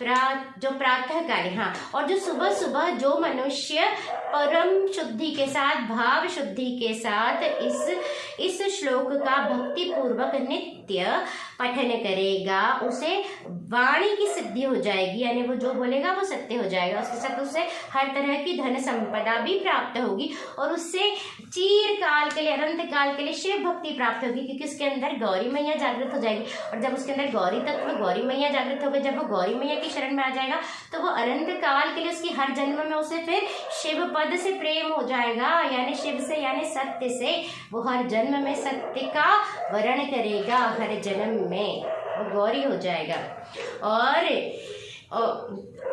जो प्रातःकालीन, हाँ, और जो सुबह सुबह जो मनुष्य परम शुद्धि के साथ, भाव शुद्धि के साथ इस श्लोक का भक्ति पूर्वक नित्य पठन करेगा, उसे वाणी की सिद्धि हो जाएगी, यानी वो जो बोलेगा वो सत्य हो जाएगा। उसके साथ उसे हर तरह की धन संपदा भी प्राप्त होगी और उससे चिरकाल के लिए, अनंत काल के लिए शिव भक्ति प्राप्त होगी, क्योंकि उसके अंदर गौरी मैया जागृत हो जाएगी। और जब उसके अंदर गौरी तत्व, गौरी मैया जागृत हो गई, जब वो गौरी मैया की शरण में आ जाएगा तो वो अनंत काल के लिए उसकी हर जन्म में उसे फिर शिव पद से प्रेम हो जाएगा, यानी शिव से, यानी सत्य से। वो हर जन्म में सत्य का वर्ण करेगा, हर जन्म में वो गौरी हो जाएगा।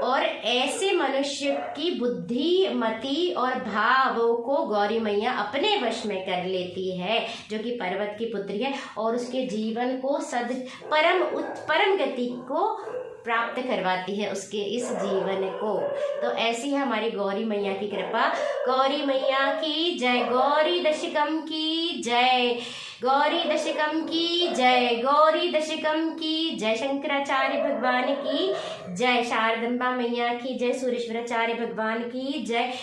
और ऐसे मनुष्य की बुद्धि, मति और भावों को गौरी मैया अपने वश में कर लेती है, जो कि पर्वत की पुत्री है, और उसके जीवन को परम गति को प्राप्त करवाती है, उसके इस जीवन को। तो ऐसी है हमारी गौरी मैया की कृपा। गौरी मैया की जय, गौरी दशकम की जय, गौरी दशकम की जय, गौरी दशकम की जय, शंकराचार्य भगवान की जय, शारदम्बा मैया की जय, सूरेश्वराचार्य भगवान की जय,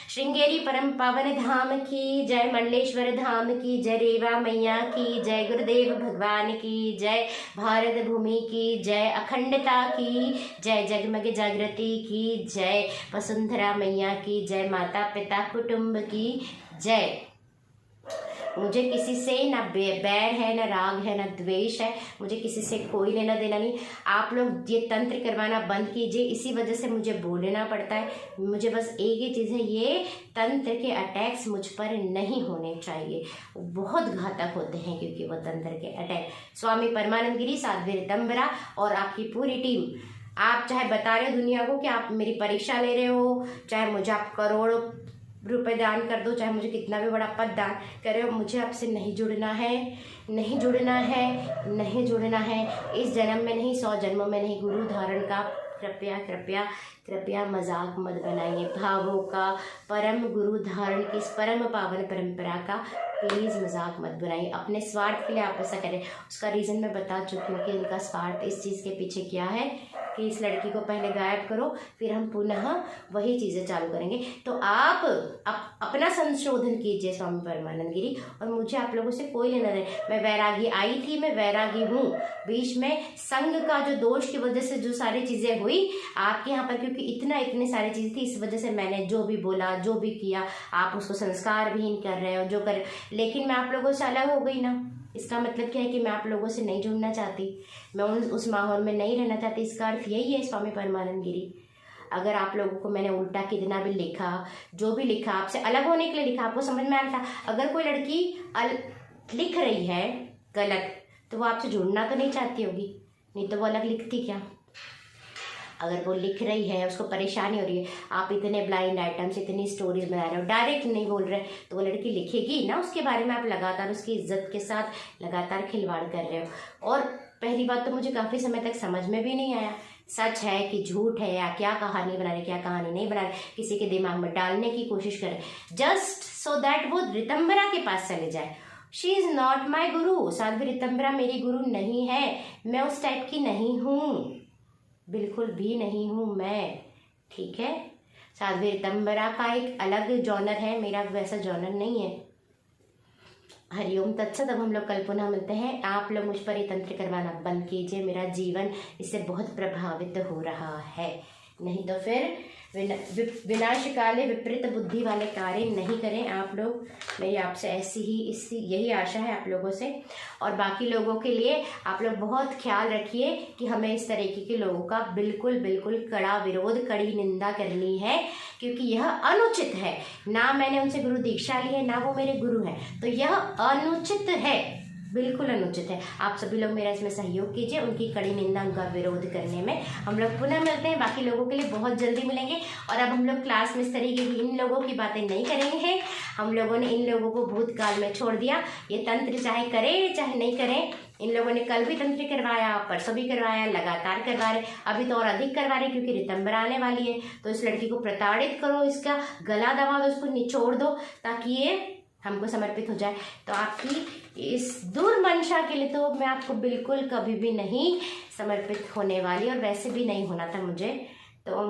श्रृंगेरी परम पावन धाम की जय, मंडलेश्वर धाम की जय, रेवा मैया की जय, गुरुदेव भगवान की जय, भारत भूमि की जय, अखंडता की जय, जगमग जागृति की जय, वसुंधरा मैया की जय, माता पिता कुटुंब की जय। मुझे किसी से ना बैर है, ना राग है, ना द्वेष है, मुझे किसी से कोई लेना देना नहीं। आप लोग ये तंत्र करवाना बंद कीजिए, इसी वजह से मुझे बोलना पड़ता है। मुझे बस एक ही चीज़ है, ये तंत्र के अटैक्स मुझ पर नहीं होने चाहिए, बहुत घातक होते हैं, क्योंकि वो तंत्र के अटैक। स्वामी परमानंद गिरी, साध्वी ऋतंबरा और आपकी पूरी टीम, आप चाहे बता रहे हो दुनिया को कि आप मेरी परीक्षा ले रहे हो, चाहे मुझे आप करोड़ों रुपए दान कर दो, चाहे मुझे कितना भी बड़ा पद दान करे, मुझे आपसे नहीं जुड़ना है, नहीं जुड़ना है, नहीं जुड़ना है, इस जन्म में नहीं, 100 जन्मों में नहीं। गुरु धारण का कृपया कृपया कृपया मजाक मत बनाइए। भावों का, परम गुरु धारण की इस परम पावन परंपरा का प्लीज़ मजाक मत बनाइए। अपने स्वार्थ के लिए आप ऐसा करें, उसका रीज़न मैं बता चुकी हूँ कि इनका स्वार्थ इस चीज़ के पीछे क्या है कि इस लड़की को पहले गायब करो, फिर हम पुनः वही चीज़ें चालू करेंगे। तो आप अपना संशोधन कीजिए स्वामी परमानंद गिरी, और मुझे आप लोगों से कोई लेना नहीं। मैं वैरागी आई थी, मैं वैरागी हूँ। बीच में संघ का जो दोष की वजह से जो सारी चीज़ें हुई आपके यहाँ पर, क्योंकि इतनी सारी चीज़ थी, इस वजह से मैंने जो भी बोला, जो भी किया, आप उसको संस्कार विहीन कर रहे हो, जो कर, लेकिन मैं आप लोगों से अलग हो गई ना। इसका मतलब क्या है कि मैं आप लोगों से नहीं जुड़ना चाहती, मैं उस माहौल में नहीं रहना चाहती। इसका अर्थ यही है स्वामी परमानंद गिरी। अगर आप लोगों को मैंने उल्टा कितना भी लिखा, जो भी लिखा, आपसे अलग होने के लिए लिखा, आपको समझ में आ रहा था। अगर कोई लड़की लिख रही है गलत, तो वो आपसे जुड़ना तो नहीं चाहती होगी, नहीं तो वो अलग लिखती क्या। अगर वो लिख रही है, उसको परेशानी हो रही है, आप इतने ब्लाइंड आइटम्स, इतनी स्टोरीज बना रहे हो, डायरेक्ट नहीं बोल रहे, तो वो लड़की लिखेगी ना उसके बारे में। आप लगातार उसकी इज्जत के साथ लगातार खिलवाड़ कर रहे हो। और पहली बात तो मुझे काफ़ी समय तक समझ में भी नहीं आया सच है कि झूठ है, या क्या कहानी बना रहे, क्या कहानी नहीं बना रहे, किसी के दिमाग में डालने की कोशिश कर रहे, जस्ट सो दैट वो ऋतंबरा के पास चले जाए। शी इज़ नॉट माई गुरु। साध्वी ऋतंबरा मेरी गुरु नहीं है, मैं उस टाइप की नहीं हूँ, बिल्कुल भी नहीं हूँ मैं, ठीक है। साध्वी ऋतंबरा का एक अलग जॉनर है, मेरा वैसा जॉनर नहीं है। हरिओम तत्सत। अब हम लोग कल पुनः मिलते हैं। आप लोग मुझ पर ये तंत्र करवाना बंद कीजिए, मेरा जीवन इससे बहुत प्रभावित हो रहा है, नहीं तो फिर विनाशकाले विपरीत बुद्धि वाले कार्य नहीं करें आप लोग। मेरी आपसे यही आशा है आप लोगों से। और बाकी लोगों के लिए आप लोग बहुत ख्याल रखिए कि हमें इस तरीके के लोगों का बिल्कुल बिल्कुल कड़ा विरोध, कड़ी निंदा करनी है, क्योंकि यह अनुचित है। ना मैंने उनसे गुरु दीक्षा ली है, ना वो मेरे गुरु हैं, तो यह अनुचित है, बिल्कुल अनुचित है। आप सभी लोग मेरा इसमें सहयोग कीजिए, उनकी कड़ी निंदा, उनका विरोध करने में। हम लोग पुनः मिलते हैं, बाकी लोगों के लिए बहुत जल्दी मिलेंगे। और अब हम लोग क्लास में इस तरीके की इन लोगों की बातें नहीं करेंगे। हम लोगों ने इन लोगों को भूतकाल में छोड़ दिया। ये तंत्र चाहे करें चाहे नहीं करें, इन लोगों ने कल भी तंत्र करवाया, परसों भी करवाया, लगातार करवा रहे, अभी तो और अधिक करवा रहे, क्योंकि ऋतंबरा आने वाली है। तो इस लड़की को प्रताड़ित करो, इसका गला दबा दो, उसको निचोड़ दो, ताकि ये हमको समर्पित हो जाए। तो आपकी इस दुर्मन मंशा के लिए तो मैं आपको बिल्कुल कभी भी नहीं समर्पित होने वाली, और वैसे भी नहीं होना था मुझे। तो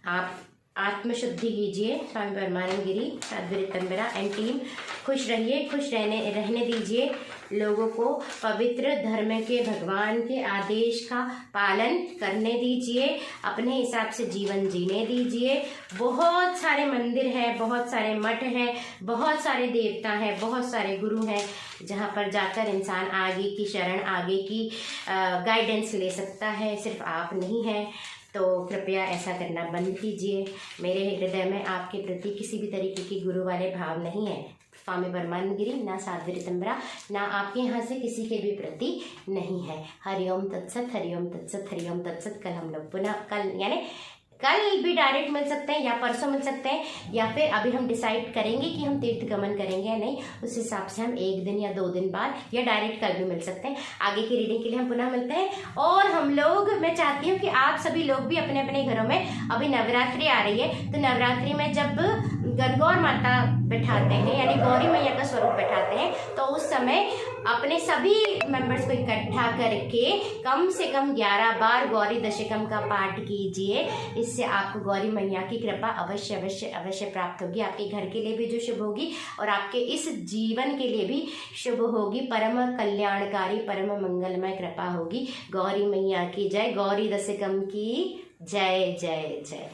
आप आत्मशुद्धि कीजिए। स्वामी परमानंद गिरी साध्वी तंबरा एंड टीम, खुश रहिए, खुश रहने दीजिए लोगों को, पवित्र धर्म के भगवान के आदेश का पालन करने दीजिए, अपने हिसाब से जीवन जीने दीजिए। बहुत सारे मंदिर हैं, बहुत सारे मठ हैं, बहुत सारे देवता हैं, बहुत सारे गुरु हैं, जहाँ पर जाकर इंसान आगे की शरण, आगे की गाइडेंस ले सकता है, सिर्फ आप नहीं हैं। तो कृपया ऐसा करना बंद कीजिए। मेरे हृदय में आपके प्रति किसी भी तरीके की गुरु वाले भाव नहीं है। स्वामी परमानंद गिरी, ना साध्वी ऋतंबरा, ना आपके यहाँ से किसी के भी प्रति नहीं है। हरिओम तत्सत, हरिओम तत्सत, हरिओम तत्सत। कल हम लोग पुनः, कल यानी कल भी डायरेक्ट मिल सकते हैं या परसों मिल सकते हैं, या फिर अभी हम डिसाइड करेंगे कि हम तीर्थ गमन करेंगे या नहीं, उस हिसाब से हम 1 दिन या 2 दिन बाद, या डायरेक्ट कल भी मिल सकते हैं। आगे की रीडिंग के लिए हम पुनः मिलते हैं। और हम लोग, मैं चाहती हूँ कि आप सभी लोग भी अपने अपने घरों में, अभी नवरात्रि आ रही है, तो नवरात्रि में जब गणगौर माता बैठाते हैं, यानी गौरी मैया का स्वरूप बैठाते हैं, तो उस समय अपने सभी मेंबर्स को इकट्ठा करके कम से कम 11 बार गौरी दशकम का पाठ कीजिए। इससे आपको गौरी मैया की कृपा अवश्य अवश्य अवश्य प्राप्त होगी। आपके घर के लिए भी जो शुभ होगी, और आपके इस जीवन के लिए भी शुभ होगी। परम कल्याणकारी, परम मंगलमय कृपा होगी। गौरी मैया की जय, गौरी दशकम की जय जय जय।